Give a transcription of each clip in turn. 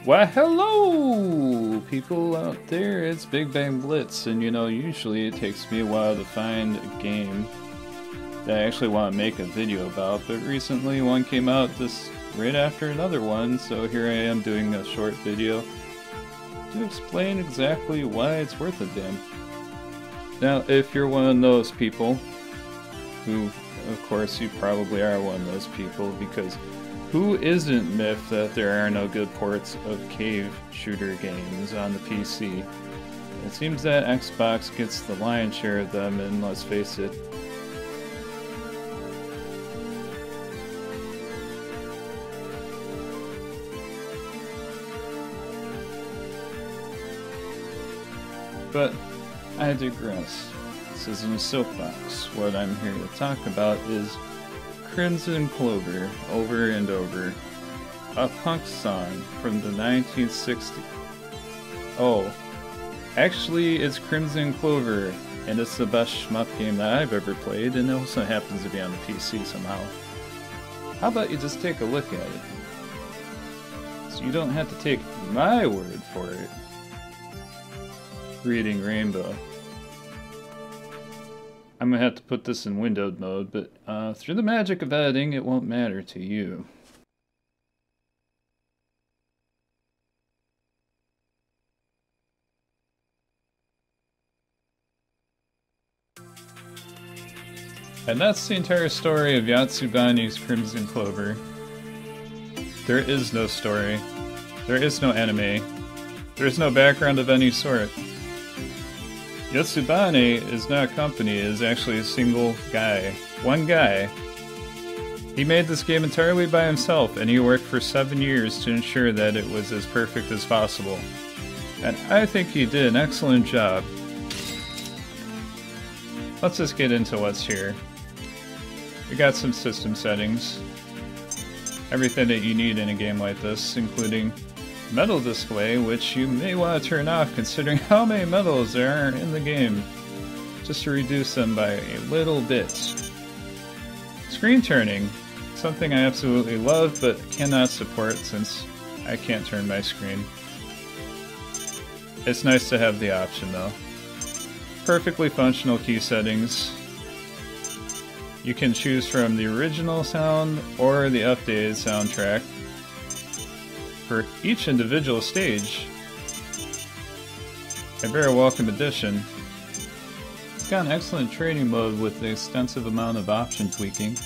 Why, hello, people out there. It's Big Bang Blitz, and usually it takes me a while to find a game that I actually want to make a video about, but recently one came out just right after another one, so here I am doing a short video to explain exactly why it's worth a damn. Now, if you're one of those people, who, of course, you probably are one of those people, because who isn't miffed that there are no good ports of cave shooter games on the PC? It seems that Xbox gets the lion's share of them, and let's face it, but I digress. This isn't a soapbox. What I'm here to talk about is Crimzon Clover, over and over. A punk song from the 1960s. Oh, actually it's Crimzon Clover, and it's the best shmup game that I've ever played, and it also happens to be on the PC somehow. How about you just take a look at it? So you don't have to take my word for it. Reading Rainbow. I'm gonna have to put this in windowed mode, but through the magic of editing, it won't matter to you. And that's the entire story of Yatsubane's Crimzon Clover. There is no story. There is no anime. There is no background of any sort. Yatsubane is not a company, it is actually a single guy. One guy. He made this game entirely by himself, and he worked for 7 years to ensure that it was as perfect as possible. And I think he did an excellent job. Let's just get into what's here. We got some system settings. Everything that you need in a game like this, including medal display, which you may want to turn off considering how many medals there are in the game, just to reduce them by a little bit. Screen turning, something I absolutely love but cannot support since I can't turn my screen. It's nice to have the option though. Perfectly functional key settings. You can choose from the original sound or the updated soundtrack for each individual stage. A very welcome addition. It's got an excellent training mode with the extensive amount of option tweaking.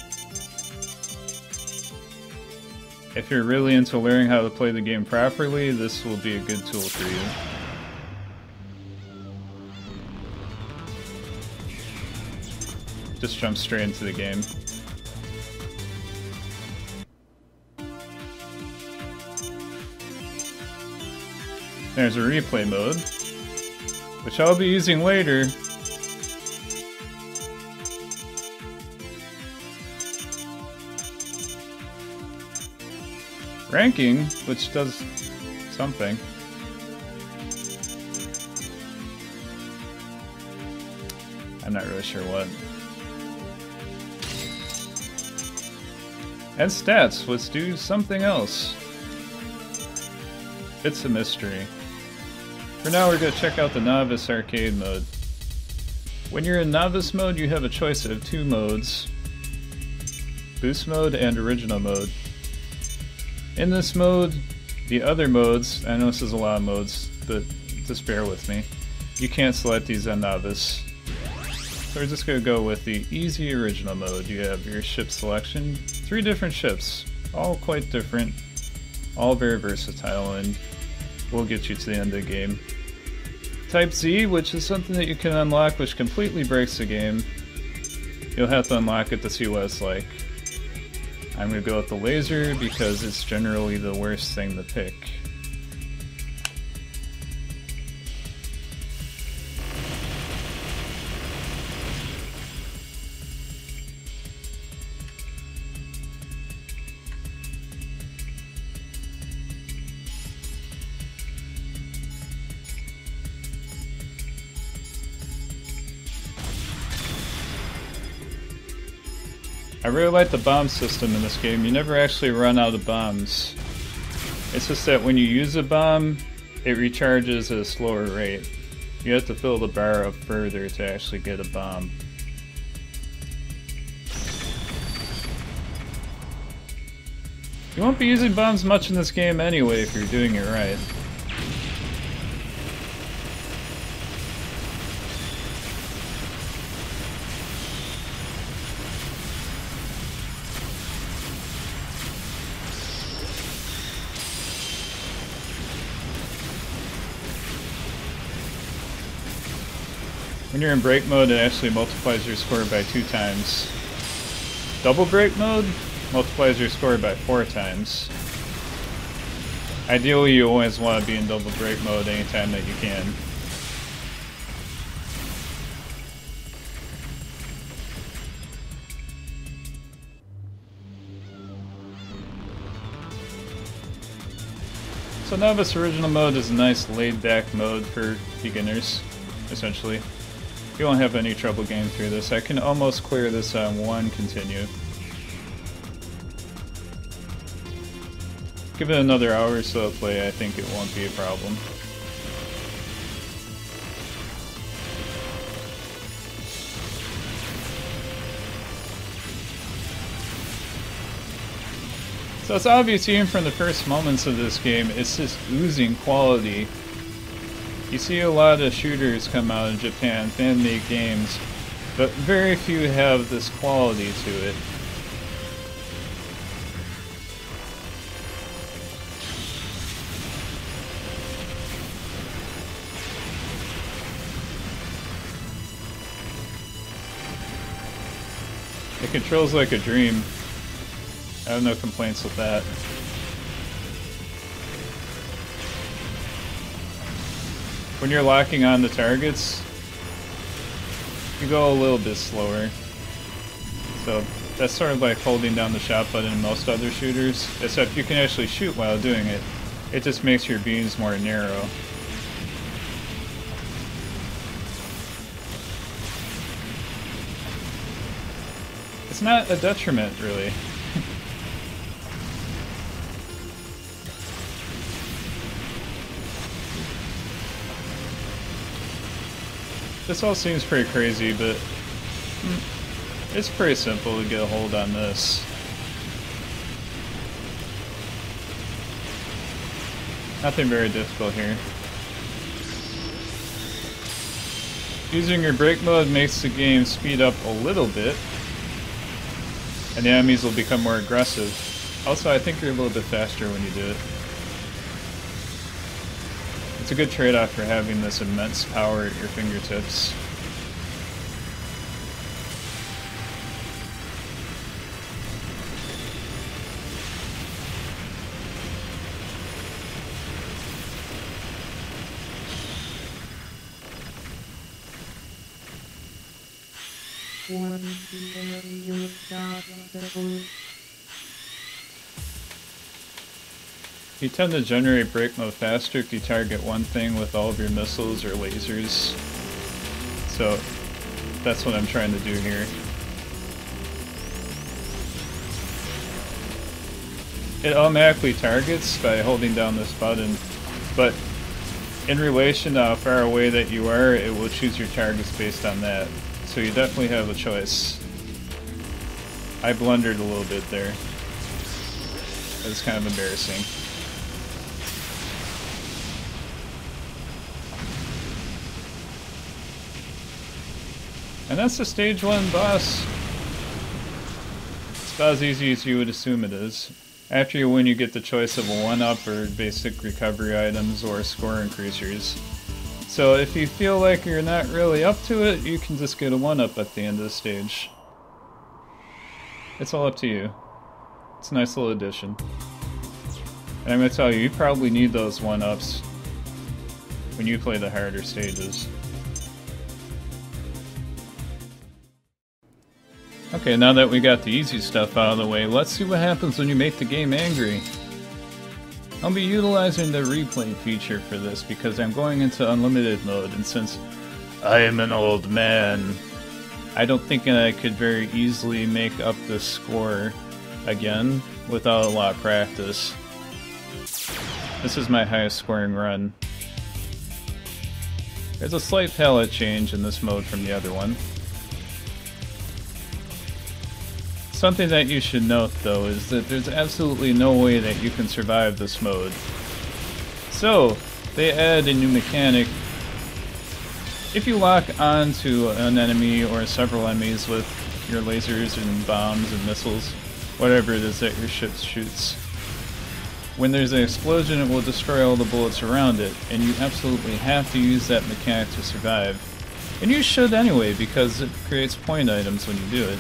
If you're really into learning how to play the game properly, this will be a good tool for you. Just jump straight into the game. There's a replay mode, which I'll be using later. Ranking, which does something. I'm not really sure what. And stats, which do something else. It's a mystery. For now, we're going to check out the Novice Arcade mode. When you're in Novice mode, you have a choice of two modes. Boost mode and Original mode. In this mode, the other modes, I know this is a lot of modes, but just bear with me. You can't select these on Novice. So we're just going to go with the Easy Original mode. You have your ship selection, 3 different ships, all quite different, all very versatile, and we'll get you to the end of the game. Type Z, which is something that you can unlock, which completely breaks the game. You'll have to unlock it to see what it's like. I'm going to go with the laser because it's generally the worst thing to pick. I really like the bomb system in this game. You never actually run out of bombs. It's just that when you use a bomb, it recharges at a slower rate. You have to fill the bar up further to actually get a bomb. You won't be using bombs much in this game anyway if you're doing it right. When you're in break mode, it actually multiplies your score by 2 times. Double break mode multiplies your score by 4 times. Ideally, you always want to be in double break mode anytime that you can. So Novice Original Mode is a nice laid-back mode for beginners, essentially. You won't have any trouble getting through this. I can almost clear this on 1 continue. Give it another hour or so of play, I think it won't be a problem. So it's obvious even from the first moments of this game, it's just oozing quality. You see a lot of shooters come out in Japan, fan-made games, but very few have this quality to it. It controls like a dream. I have no complaints with that. When you're locking on the targets, you go a little bit slower. So that's sort of like holding down the shot button in most other shooters, except you can actually shoot while doing it. It just makes your beams more narrow. It's not a detriment, really. This all seems pretty crazy, but it's pretty simple to get a hold on this. Nothing very difficult here. Using your break mode makes the game speed up a little bit, and the enemies will become more aggressive. Also, I think you're a little bit faster when you do it. It's a good trade-off for having this immense power at your fingertips. You tend to generate break mode faster if you target one thing with all of your missiles or lasers. So that's what I'm trying to do here. It automatically targets by holding down this button, but in relation to how far away that you are, it will choose your targets based on that. So you definitely have a choice. I blundered a little bit there. That was kind of embarrassing. And that's the stage 1 boss. It's about as easy as you would assume it is. After you win, you get the choice of a 1-up or basic recovery items or score increasers. So if you feel like you're not really up to it, you can just get a 1-up at the end of the stage. It's all up to you. It's a nice little addition. And I'm going to tell you, you probably need those 1-ups when you play the harder stages. Okay, now that we got the easy stuff out of the way, let's see what happens when you make the game angry. I'll be utilizing the replay feature for this because I'm going into unlimited mode, and since I am an old man, I don't think I could very easily make up the score again without a lot of practice. This is my highest scoring run. There's a slight palette change in this mode from the other one. Something that you should note though is that there's absolutely no way that you can survive this mode. So, they add a new mechanic. If you lock onto an enemy or several enemies with your lasers and bombs and missiles, whatever it is that your ship shoots, when there's an explosion it will destroy all the bullets around it, and you absolutely have to use that mechanic to survive. And you should anyway, because it creates point items when you do it.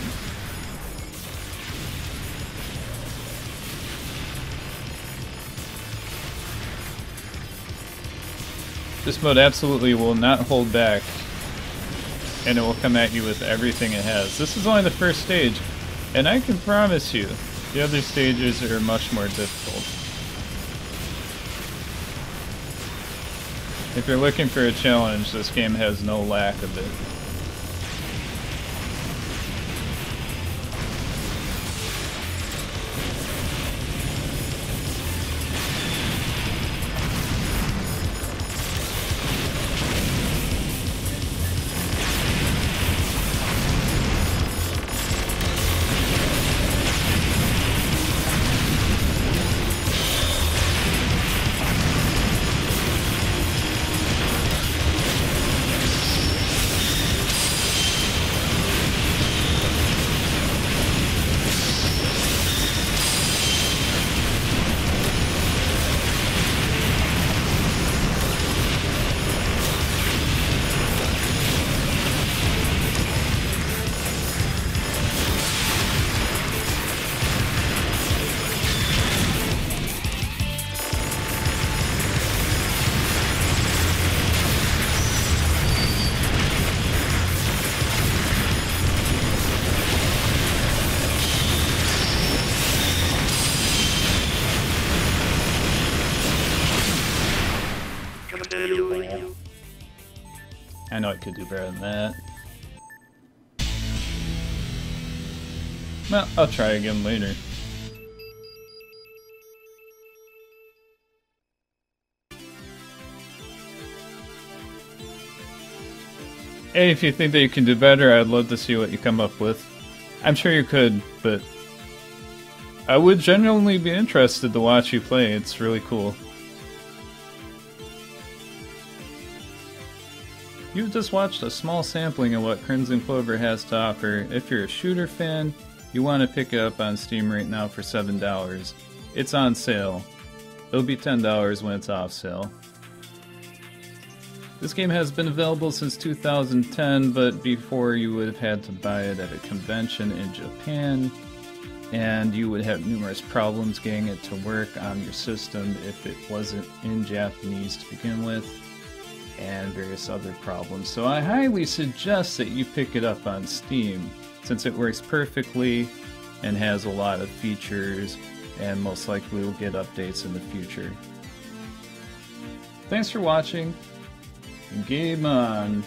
This mode absolutely will not hold back, and it will come at you with everything it has. This is only the first stage, and I can promise you, the other stages are much more difficult. If you're looking for a challenge, this game has no lack of it. I know I could do better than that. Well, I'll try again later. Hey, if you think that you can do better, I'd love to see what you come up with. I'm sure you could, but I would genuinely be interested to watch you play. It's really cool. You've just watched a small sampling of what Crimzon Clover has to offer. If you're a shooter fan, you want to pick it up on Steam right now for $7. It's on sale. It'll be $10 when it's off sale. This game has been available since 2010, but before you would have had to buy it at a convention in Japan, and you would have numerous problems getting it to work on your system if it wasn't in Japanese to begin with, and various other problems. So I highly suggest that you pick it up on Steam, since it works perfectly and has a lot of features, and most likely will get updates in the future. Thanks for watching. Game on!